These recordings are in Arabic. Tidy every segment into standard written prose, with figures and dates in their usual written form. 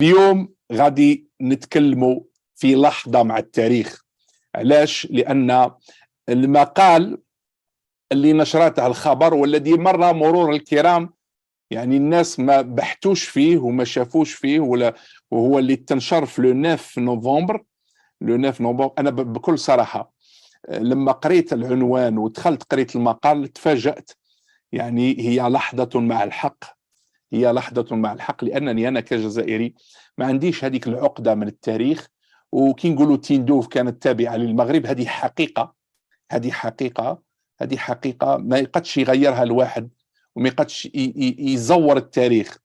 اليوم غادي نتكلموا في لحظة مع التاريخ. علاش؟ لأن المقال اللي نشرته الخبر والذي مر مرور الكرام، يعني الناس ما بحثوش فيه وما شافوش فيه، وهو اللي تنشر في لو 9 نوفمبر. أنا بكل صراحة لما قريت العنوان ودخلت قريت المقال تفاجأت. يعني هي لحظة مع الحق، هي لحظة مع الحق، لأنني أنا كجزائري ما عنديش هذيك العقدة من التاريخ. وكي نقولوا تيندوف كانت تابعة للمغرب، هذه حقيقة، هذه حقيقة، هذه حقيقة ما يقدش يغيرها الواحد، وما يقدش يزور التاريخ.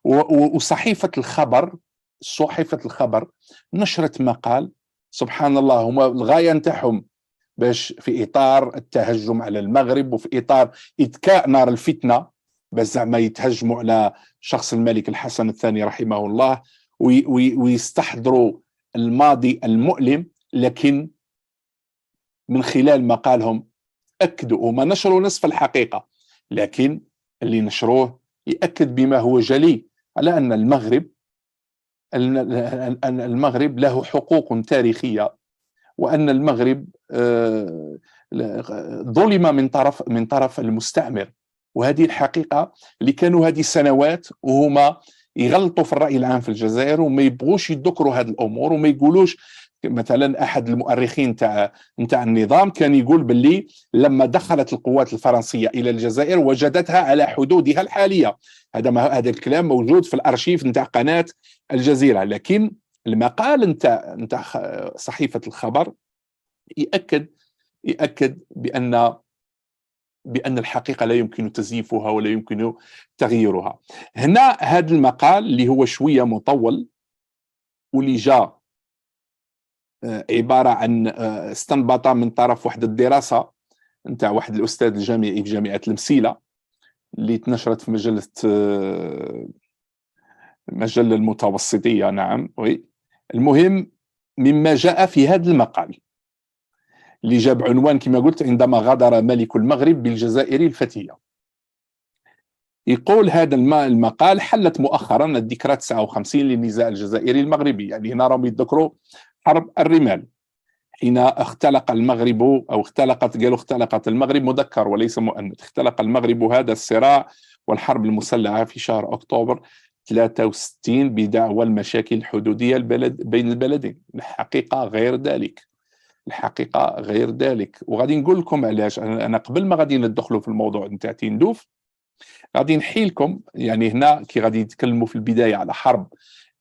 وصحيفة الخبر، صحيفة الخبر نشرت مقال سبحان الله، هما الغاية نتاعهم باش في إطار التهجم على المغرب وفي إطار إذكاء نار الفتنة، بس زعما يتهجموا على شخص الملك الحسن الثاني رحمه الله، ويستحضروا الماضي المؤلم. لكن من خلال مقالهم أكدوا، وما نشروا نصف الحقيقة، لكن اللي نشروه يأكد بما هو جلي على أن المغرب له حقوق تاريخية، وأن المغرب ظلم من طرف المستعمر. وهذه الحقيقة اللي كانوا هذه السنوات وهما يغلطوا في الرأي العام في الجزائر، وما يبغوش يذكروا هذه الأمور وما يقولوش. مثلا أحد المؤرخين نتاع النظام كان يقول باللي لما دخلت القوات الفرنسية إلى الجزائر وجدتها على حدودها الحالية. هذا الكلام موجود في الأرشيف نتاع قناة الجزيرة. لكن المقال نتاع صحيفة الخبر يأكد بأن الحقيقة لا يمكن تزييفها ولا يمكن تغييرها. هنا هذا المقال اللي هو شوية مطول، واللي جاء عبارة عن استنبط من طرف واحد الدراسة نتاع واحد الأستاذ الجامعي في جامعة المسيلة، اللي تنشرت في مجلة المتوسطية. نعم وي. المهم، مما جاء في هذا المقال اللي جاب عنوان كما قلت عندما غادر ملك المغرب بالجزائر الفتية، يقول هذا المقال: حلت مؤخرا الذكرى 59 للنزاع الجزائري المغربي. يعني هنا راهم يذكروا حرب الرمال، حين اختلق المغرب، أو اختلقت المغرب مذكر وليس مؤنث، اختلق المغرب هذا الصراع والحرب المسلحة في شهر أكتوبر 63 بدعوى المشاكل الحدودية بين البلدين. الحقيقة غير ذلك، الحقيقة غير ذلك. وغادي نقول لكم علاش. أنا قبل ما غادي ندخلوا في الموضوع نتاع تيندوف، غادي نحيلكم. يعني هنا كي غادي يتكلموا في البداية على حرب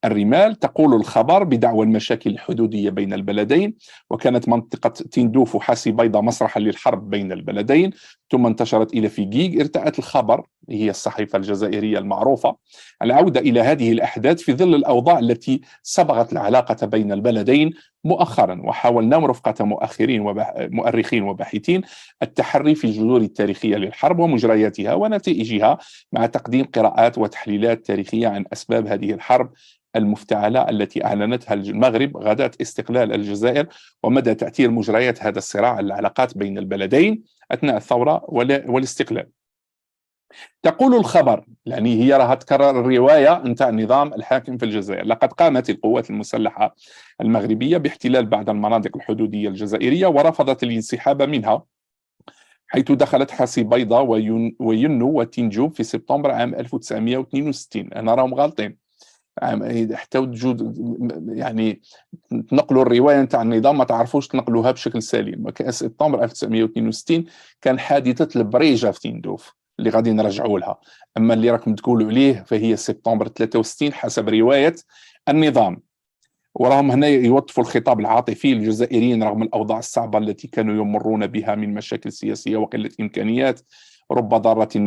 الرمال، تقول الخبر: بدعوى المشاكل الحدودية بين البلدين، وكانت منطقة تندوف وحاسي بيضاء مسرحا للحرب بين البلدين، ثم انتشرت إلى فيجيغ. ارتأت الخبر، هي الصحيفة الجزائرية المعروفة، العودة إلى هذه الأحداث في ظل الأوضاع التي صبغت العلاقة بين البلدين مؤخرا. وحاولنا رفقة مؤرخين وباحثين التحري في الجذور التاريخية للحرب ومجرياتها ونتائجها، مع تقديم قراءات وتحليلات تاريخية عن أسباب هذه الحرب المفتعلة التي أعلنتها المغرب غداة استقلال الجزائر، ومدى تأثير مجريات هذا الصراع على العلاقات بين البلدين أثناء الثورة والاستقلال. تقول الخبر، يعني هي راها تكرر الرواية نتاع النظام الحاكم في الجزائر: لقد قامت القوات المسلحة المغربية باحتلال بعض المناطق الحدودية الجزائرية ورفضت الانسحاب منها، حيث دخلت حاسي بيضاء وينو وتنجوب في سبتمبر عام 1962. أنا راهم غالطين، حتى وجود يعني تنقلوا الروايه نتاع النظام ما تعرفوش تنقلوها بشكل سليم. سبتمبر 1962 كان حادثه البريجه في تندوف اللي غادي نرجعوا لها، اما اللي راكم تقولوا عليه فهي سبتمبر 63 حسب روايه النظام. وراهم هنا يوظفوا الخطاب العاطفي للجزائريين رغم الأوضاع الصعبة التي كانوا يمرون بها من مشاكل سياسية وقلة إمكانيات. رب ضارة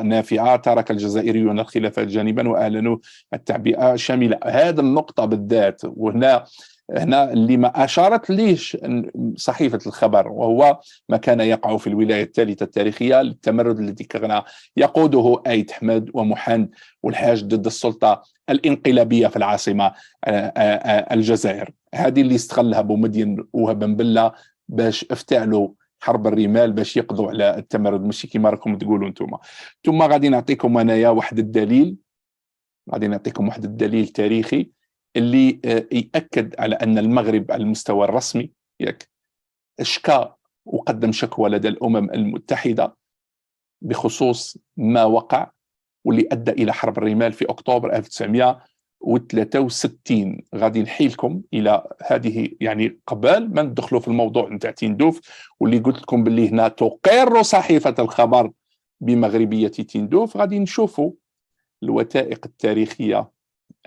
نافعة، ترك الجزائريون الخلافات جانبا وأعلنوا التعبئة شاملة. هذا النقطة بالذات، هنا اللي ما أشارت ليش صحيفة الخبر، وهو ما كان يقع في الولاية الثالثة التاريخية للتمرد الذي كان يقوده آيت حمد ومحمد والحاج ضد السلطة الانقلابية في العاصمة الجزائر. هذه اللي استغلها بومدين وهبن بلة باش افتعلوا حرب الرمال باش يقضوا على التمرد، ماشي كما راكم تقولوا انتم. ثم غادي نعطيكم انايا واحد الدليل غادي نعطيكم واحد الدليل تاريخي اللي يأكد على أن المغرب على المستوى الرسمي شكا وقدم شكوى لدى الأمم المتحدة بخصوص ما وقع واللي أدى إلى حرب الرمال في أكتوبر 1963. غادي نحيلكم إلى هذه يعني قبل ما ندخلوا في الموضوع نتاع تندوف، واللي قلت لكم باللي هنا تقر صحيفة الخبر بمغربية تندوف. غادي نشوفوا الوثائق التاريخية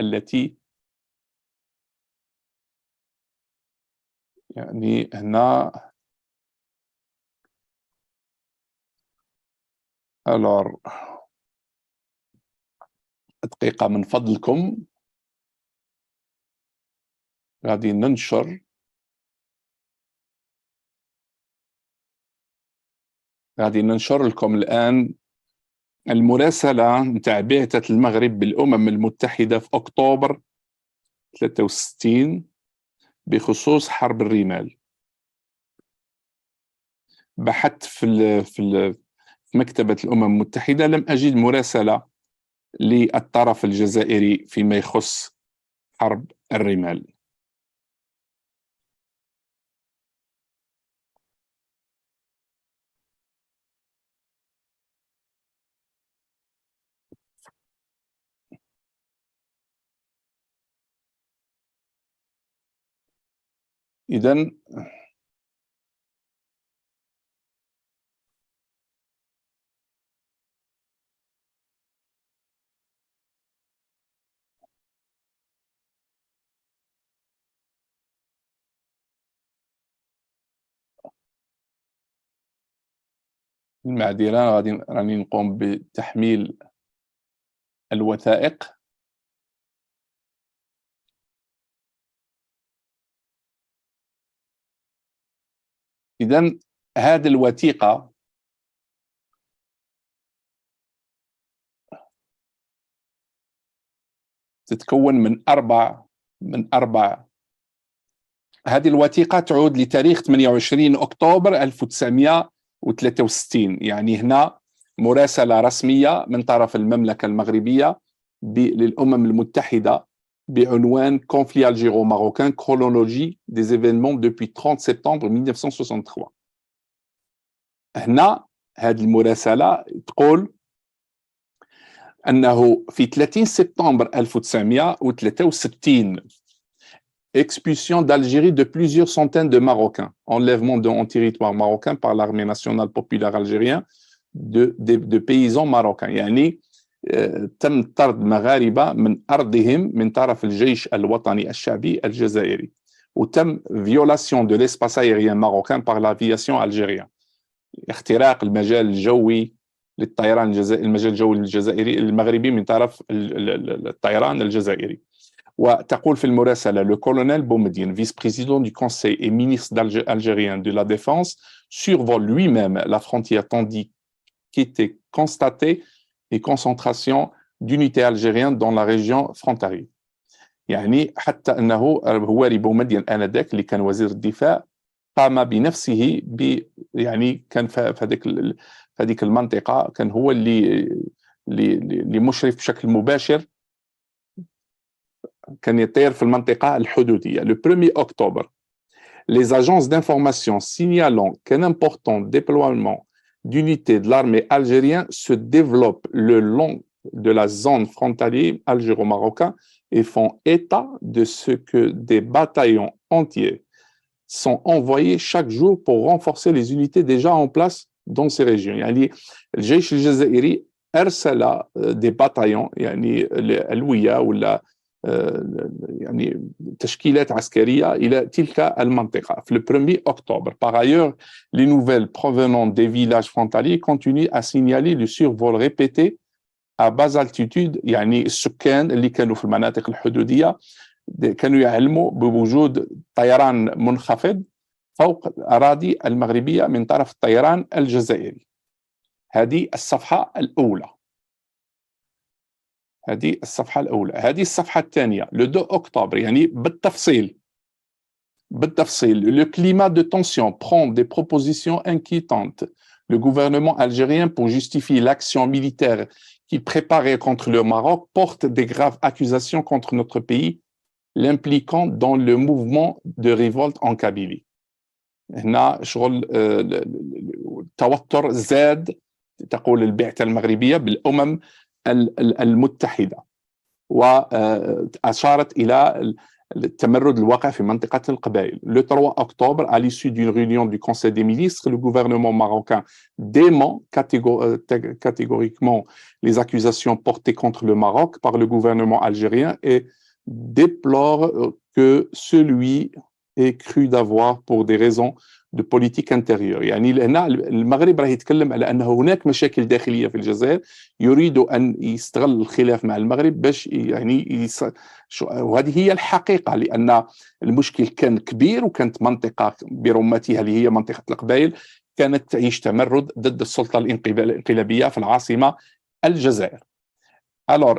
التي يعني هنا الور دقيقة من فضلكم. غادي ننشر لكم الآن المراسلة نتاع بعثة المغرب بالأمم المتحدة في أكتوبر 63 بخصوص حرب الرمال. بحثت في مكتبة الأمم المتحدة، لم أجد مراسلة للطرف الجزائري فيما يخص حرب الرمال. إذن المعذرة، راني نقوم بتحميل الوثائق. إذن هذه الوثيقة تتكون من أربع. هذه الوثيقة تعود لتاريخ 28 أكتوبر 1963. يعني هنا مراسلة رسمية من طرف المملكة المغربية للأمم المتحدة بعنوان Conflit algéro-marocain, chronologie des événements depuis 30 septembre 1963. هنا هذه المراسلة تقول أنه في 30 سبتمبر 1963 expulsion d'Algérie de plusieurs centaines de Marocains, enlèvement en territoire marocain par l'armée nationale populaire algérienne de paysans marocains. يعني تم طرد مغاربة من أرضهم من طرف الجيش الوطني الشعبي الجزائري، وتم violation de l'espace aérien marocain par l'aviation algérienne، اختراق المجال الجوي للطيران الجزائري، المجال الجوي الجزائري المغربي من طرف الطيران الجزائري. وتقول في المراسلة: Le colonel Boumediene, vice-président du Conseil et ministre algérien de la Défense, survole lui-même la frontière tandis qu'était constatée une concentration d'unités algériennes dans la région frontalière. يعني حتى أنه هواري بومدين آنذاك اللي كان وزير الدفاع قام بنفسه يعني كان في هذيك المنطقة، كان هو اللي مشرف بشكل مباشر، كان يطير في المنطقة الحدودية. Le 1er octobre, les agences d'information signalant qu'un important déploiement d'unités de l'armée algérienne se développe le long de la zone frontalière algéro-marocaine et font état de ce que des bataillons entiers sont envoyés chaque jour pour renforcer les unités déjà en place dans ces régions. يعني الجيش الجزائري أرسل des bataillons يعني الألوية ولا يعني تشكيلات عسكرية إلى تلك المنطقة في le 1er octobre. Par ailleurs, les nouvelles provenant des villages frontaliers continuent à signaler le survol répété à basse altitude. يعني السكان اللي كانوا في المناطق الحدودية كانوا يعلموا بوجود طيران منخفض فوق الأراضي المغربية من طرف الطيران الجزائري. هذه الصفحة الأولى. هذه الصفحة الثانية le 2 octobre يعني بالتفصيل. Le climat de tension prend des propositions inquiétantes. Le gouvernement algérien, pour justifier l'action militaire qu'il préparait contre le Maroc porte des graves accusations contre notre pays, l'impliquant dans le mouvement de révolte en Kabylie. هنا شغل التوتر زاد تقول البعثة المغربية بالأمم المتحدة، وأشارت إلى التمرد الواقع في منطقة القبائل. Le 3 octobre, à l'issue d'une réunion du Conseil des ministres, le gouvernement marocain dément catégoriquement les accusations portées contre le Maroc par le gouvernement algérien et déplore que celui est cru d'avoir pour des raisons de politique intérieure. يعني هنا المغرب راه يتكلم على أنه هناك مشاكل داخلية في الجزائر، يريد أن يستغل الخلاف مع المغرب باش يعني وهذه هي الحقيقة، لأن المشكل كان كبير وكانت منطقة برمتها اللي هي منطقة القبائل كانت تعيش تمرد ضد السلطة الانقلابية في العاصمة الجزائر. Alors,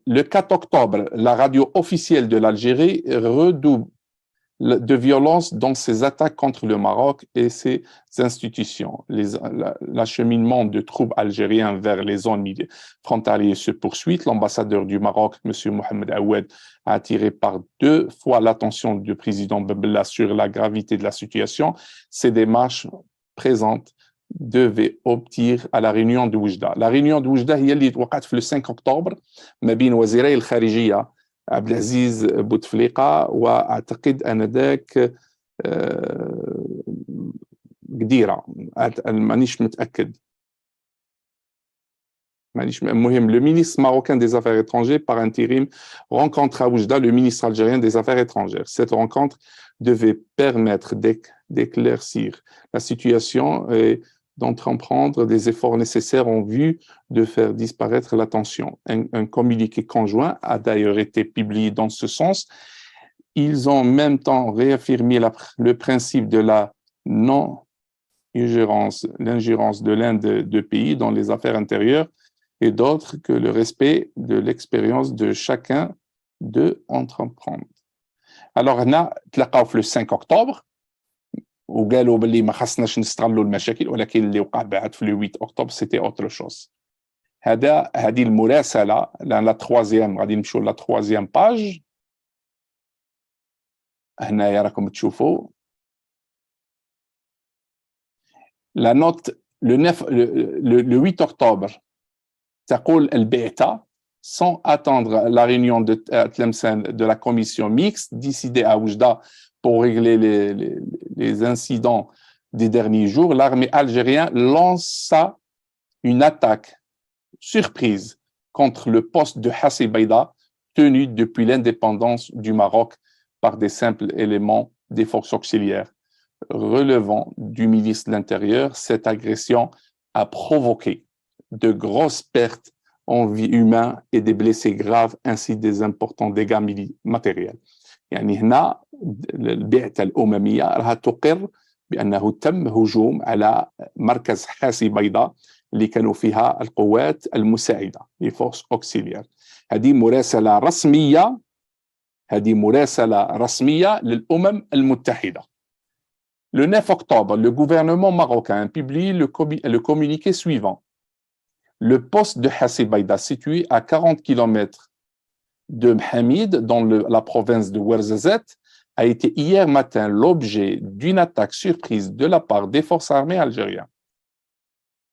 le 4 octobre, la radio officielle de l'Algérie redouble de violence dans ses attaques contre le Maroc et ses institutions. L'acheminement de troupes algériennes vers les zones frontalières se poursuit. L'ambassadeur du Maroc, M. Mohamed Aoued, a attiré par 2 fois l'attention du président Ben Bella sur la gravité de la situation. Ces démarches présentes devaient obtenir à la réunion de Oujda. La réunion de Oujda هي اللي وقعت في le 5 octobre ما بين وزيري الخارجية عبد العزيز بوتفليقة واعتقد انذاك قديرة، مانيش متأكد، المهم le ministre marocain des Affaires étrangères par intérim rencontre à Oujda le ministre algérien des Affaires étrangères. Cette rencontre devait permettre d'éclaircir la situation et d'entreprendre des efforts nécessaires en vue de faire disparaître la tension. Un communiqué conjoint a d'ailleurs été publié dans ce sens. Ils ont en même temps réaffirmé le principe de la non-ingérence, l'ingérence de l'un des 2 pays dans les affaires intérieures et d'autres que le respect de l'expérience de chacun de entreprendre. Alors, هنا تلاقاو في le 5 octobre وقالوا باللي ما خصناش نستغلوا المشاكل، ولكن اللي وقع بعد في le 8 octobre c'était autre chose. هذه المراسلة لا 3e غادي نمشيو لا 3e page. هنايا راكم تشوفوا la note le 8 octobre تقول البعثة sans attendre la réunion de Tlemcen de la commission mixte décidée à Oujda pour régler les incidents des derniers jours, l'armée algérienne lança une attaque surprise contre le poste de Hassi Baïda, tenu depuis l'indépendance du Maroc par des simples éléments des forces auxiliaires. Relevant du ministre de l'Intérieur, cette agression a provoqué de grosses pertes en vie humaine et des blessés graves, ainsi des importants dégâts matériels. يعني هنا البعثة الأممية راها تقر بأنه تم هجوم على مركز حاسي بيضاء اللي كانوا فيها القوات المساعدة les forces auxiliaires. هذه مراسلة رسمية للأمم المتحدة. Le 9 octobre, le gouvernement marocain publie le communiqué suivant. Le poste de Hassi Baïda, situé à 40 km de Mhamid, dans la province de Ouarzazate, a été hier matin l'objet d'une attaque surprise de la part des forces armées algériennes.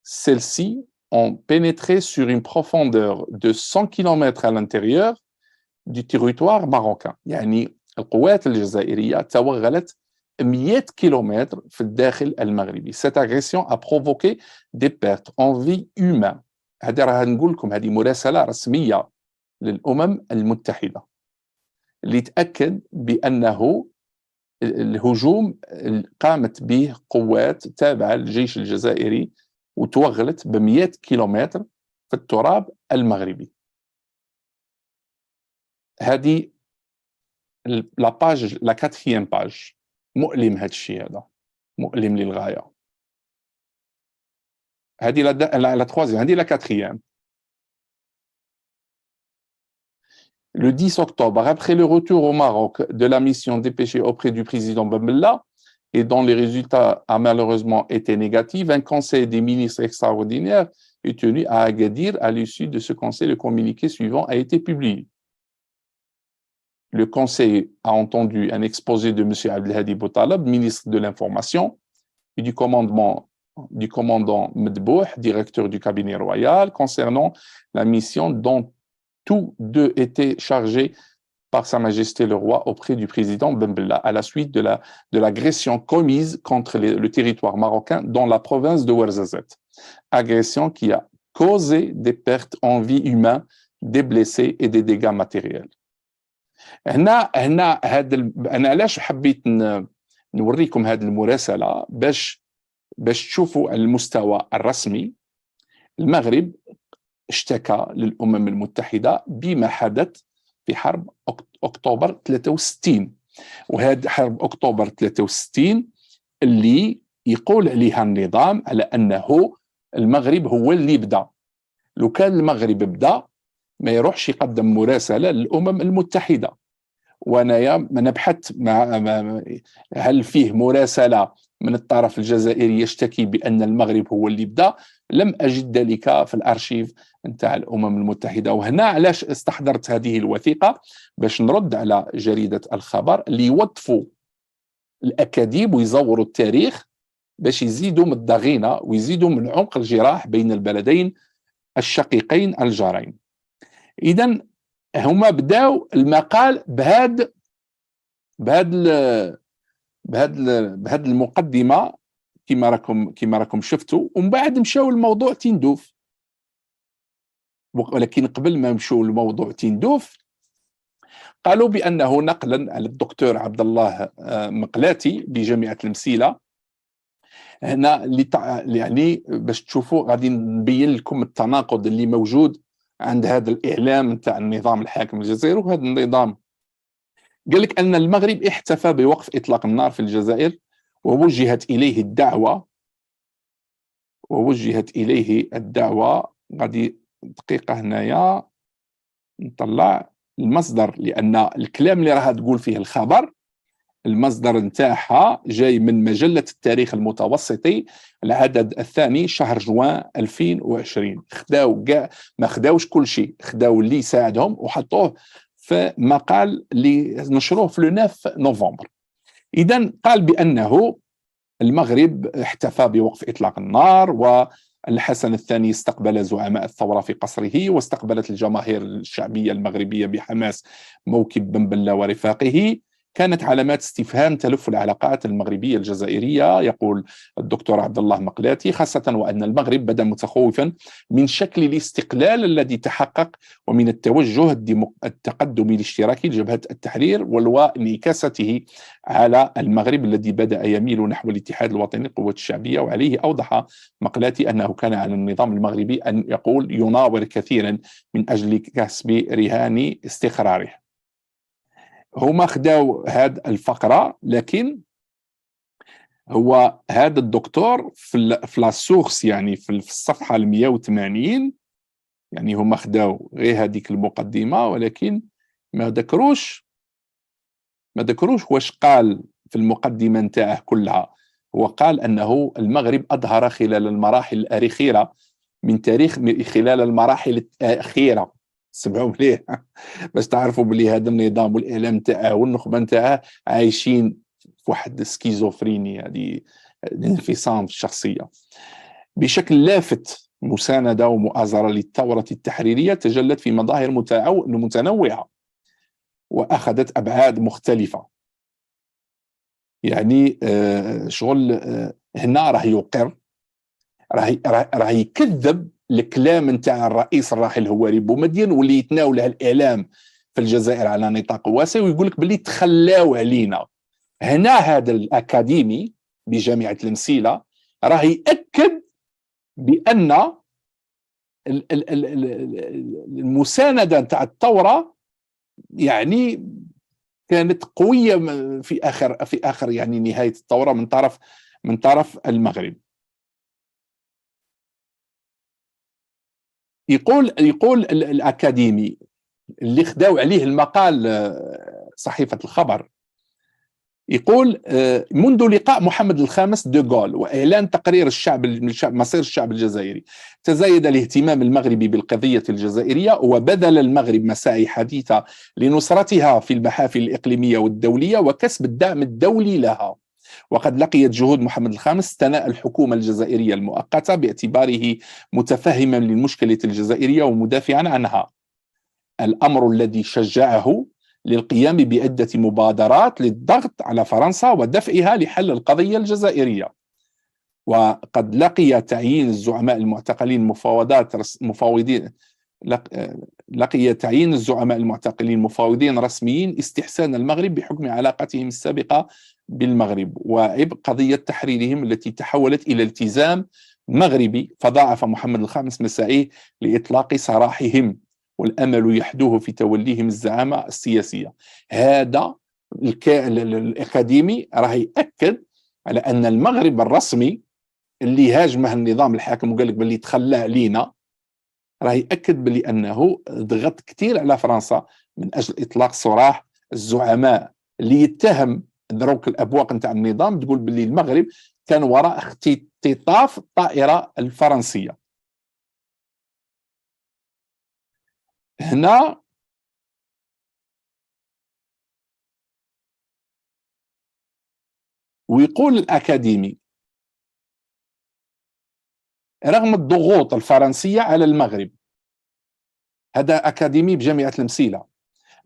Celles-ci ont pénétré sur une profondeur de 100 km à l'intérieur du territoire marocain. يعني القوات الجزائرية توغلت 100 km في الداخل المغربي. Cette agression a provoqué des pertes en vie humaine. هذه راه نقول لكم هذه مراسلة رسمية للأمم المتحدة اللي تأكد بأنه الهجوم قامت به قوات تابعة للجيش الجزائري وتوغلت ب100 كيلومتر في التراب المغربي. هذه لا باج لا 4e باج. مؤلم هذا الشيء، هذا مؤلم للغاية. هذه la 3e، هذه la 4e. Le 10 octobre, après le retour au Maroc de la mission dépêchée auprès du président Ben Bella, et dont les résultats ont malheureusement été négatifs, un conseil des ministres extraordinaire est tenu à Agadir. À l'issue de ce conseil, le communiqué suivant a été publié. Le conseil a entendu un exposé de M. Abdelhadi Boutaleb, ministre de l'Information, et du commandant Medbouh, directeur du cabinet royal, concernant la mission dont tous deux étaient chargés par Sa Majesté le Roi auprès du président Ben Bella à la suite de l'agression commise contre le territoire marocain dans la province de Ouarzazate. Agression qui a causé des pertes en vie humaine, des blessés et des dégâts matériels. هنا انا علاش حبيت نوريكم هذه المراسله باش تشوفوا المستوى الرسمي. المغرب اشتكى للامم المتحده بما حدث في حرب اكتوبر 63. وهذه حرب اكتوبر 63 اللي يقول عليها النظام على انه المغرب هو اللي بدا. لو كان المغرب بدا ما يروحش يقدم مراسله للامم المتحده. وانا نبحث هل فيه مراسله من الطرف الجزائري يشتكي بان المغرب هو اللي بدا. لم اجد ذلك في الارشيف نتاع الامم المتحده. وهنا علاش استحضرت هذه الوثيقه باش نرد على جريده الخبر اللي يوظفوا الاكاذيب ويزوروا التاريخ باش يزيدوا من الضغينه ويزيدوا من عمق الجراح بين البلدين الشقيقين الجارين. اذا هما بداوا المقال بهذا المقدمه كما راكم شفتوا، ومن بعد مشاو الموضوع تندوف. ولكن قبل ما مشوا الموضوع تندوف قالوا بانه نقلا على الدكتور عبد الله مقلاتي بجامعه المسيله. هنا يعني باش تشوفوا غادي نبين لكم التناقض اللي موجود عند هذا الاعلام نتاع النظام الحاكم الجزائري وهذا النظام. قال لك ان المغرب احتفى بوقف اطلاق النار في الجزائر ووجهت اليه الدعوه غادي دقيقه هنايا نطلع المصدر، لان الكلام اللي راها تقول فيه الخبر المصدر نتاعها جاي من مجله التاريخ المتوسطي العدد الثاني شهر جوان 2020. خداو كاع ما خداوش كل شيء، خداو اللي يساعدهم وحطوه في مقال اللي نشروه في 9 نوفمبر. اذا قال بانه المغرب احتفى بوقف اطلاق النار، والحسن الثاني استقبل زعماء الثوره في قصره، واستقبلت الجماهير الشعبيه المغربيه بحماس موكب بن بله ورفاقه. كانت علامات استفهام تلف العلاقات المغربيه الجزائريه، يقول الدكتور عبد الله مقلاتي، خاصه وان المغرب بدا متخوفا من شكل الاستقلال الذي تحقق ومن التوجه التقدمي الاشتراكي لجبهه التحرير وانعكاسته على المغرب الذي بدا يميل نحو الاتحاد الوطني القوات الشعبيه. وعليه اوضح مقلاتي انه كان على النظام المغربي ان يقول يناور كثيرا من اجل كسب رهان استقراره. هما خداو هذه الفقره، لكن هو هذا الدكتور في لا سورس يعني في الصفحه 180 يعني هما خداو غير هذيك المقدمه، ولكن ما ذكروش واش قال في المقدمه نتاعه كلها. هو قال انه المغرب اظهر خلال المراحل الاخيره من تاريخ خلال المراحل الاخيره. سمعوا مليح باش تعرفوا بلي هذا النظام والاعلام تاعه والنخبه نتاعه عايشين في واحد السكيزوفرينيا، هذه الانفصام في الشخصيه. بشكل لافت مسانده ومؤازره للثوره التحريريه تجلت في مظاهر متنوعه واخذت ابعاد مختلفه. يعني شغل هنا راه يقر، راه يكذب الكلام نتاع الرئيس الراحل هواري بومدين واللي يتناوله الاعلام في الجزائر على نطاق واسع، ويقول لك باللي تخلاو علينا. هنا هذا الاكاديمي بجامعه المسيله راه ياكد بان المسانده نتاع الثوره يعني كانت قويه في اخر يعني نهايه الثوره من طرف المغرب. يقول الأكاديمي اللي خداو عليه المقال صحيفة الخبر، يقول منذ لقاء محمد الخامس دوغول وإعلان تقرير مصير الشعب الجزائري تزايد الاهتمام المغربي بالقضية الجزائرية، وبذل المغرب مساعي حديثة لنصرتها في المحافل الإقليمية والدولية وكسب الدعم الدولي لها. وقد لقيت جهود محمد الخامس ثناء الحكومة الجزائرية المؤقتة باعتباره متفهما للمشكلة الجزائرية ومدافعا عنها، الأمر الذي شجعه للقيام بعدة مبادرات للضغط على فرنسا ودفعها لحل القضية الجزائرية. وقد لقي تعيين الزعماء المعتقلين مفاوضين رسميين استحسان المغرب بحكم علاقتهم السابقة بالمغرب وعبء قضية تحريرهم التي تحولت إلى التزام مغربي، فضاعف محمد الخامس مساعيه لإطلاق سراحهم، والأمل يحدوه في توليهم الزعامة السياسية. هذا الأكاديمي راه يأكد على أن المغرب الرسمي اللي هاجمه النظام الحاكم وقال لك باللي تخلى علينا، راه يأكد بلي أنه ضغط كثير على فرنسا من أجل إطلاق سراح الزعماء اللي يتهم دروك الأبواق نتاع النظام، تقول باللي المغرب كان وراء اختطاف الطائرة الفرنسية. هنا ويقول الأكاديمي رغم الضغوط الفرنسية على المغرب، هذا أكاديمي بجامعة المسيلة،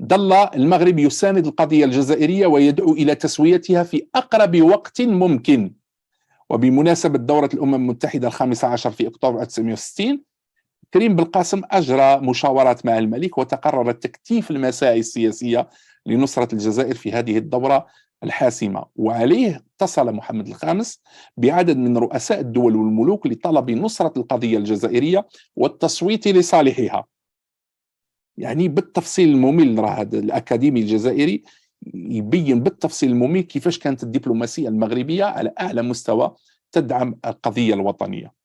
ظل المغرب يساند القضية الجزائرية ويدعو إلى تسويتها في أقرب وقت ممكن. وبمناسبة دورة الأمم المتحدة 15 في أكتوبر 1960 كريم بالقاسم أجرى مشاورات مع الملك وتقرر تكثيف المساعي السياسية لنصرة الجزائر في هذه الدورة الحاسمة، وعليه اتصل محمد الخامس بعدد من رؤساء الدول والملوك لطلب نصرة القضية الجزائرية والتصويت لصالحها. يعني بالتفصيل الممل، راه هذا الأكاديمي الجزائري يبين بالتفصيل الممل كيفاش كانت الدبلوماسية المغربية على أعلى مستوى تدعم القضية الوطنية.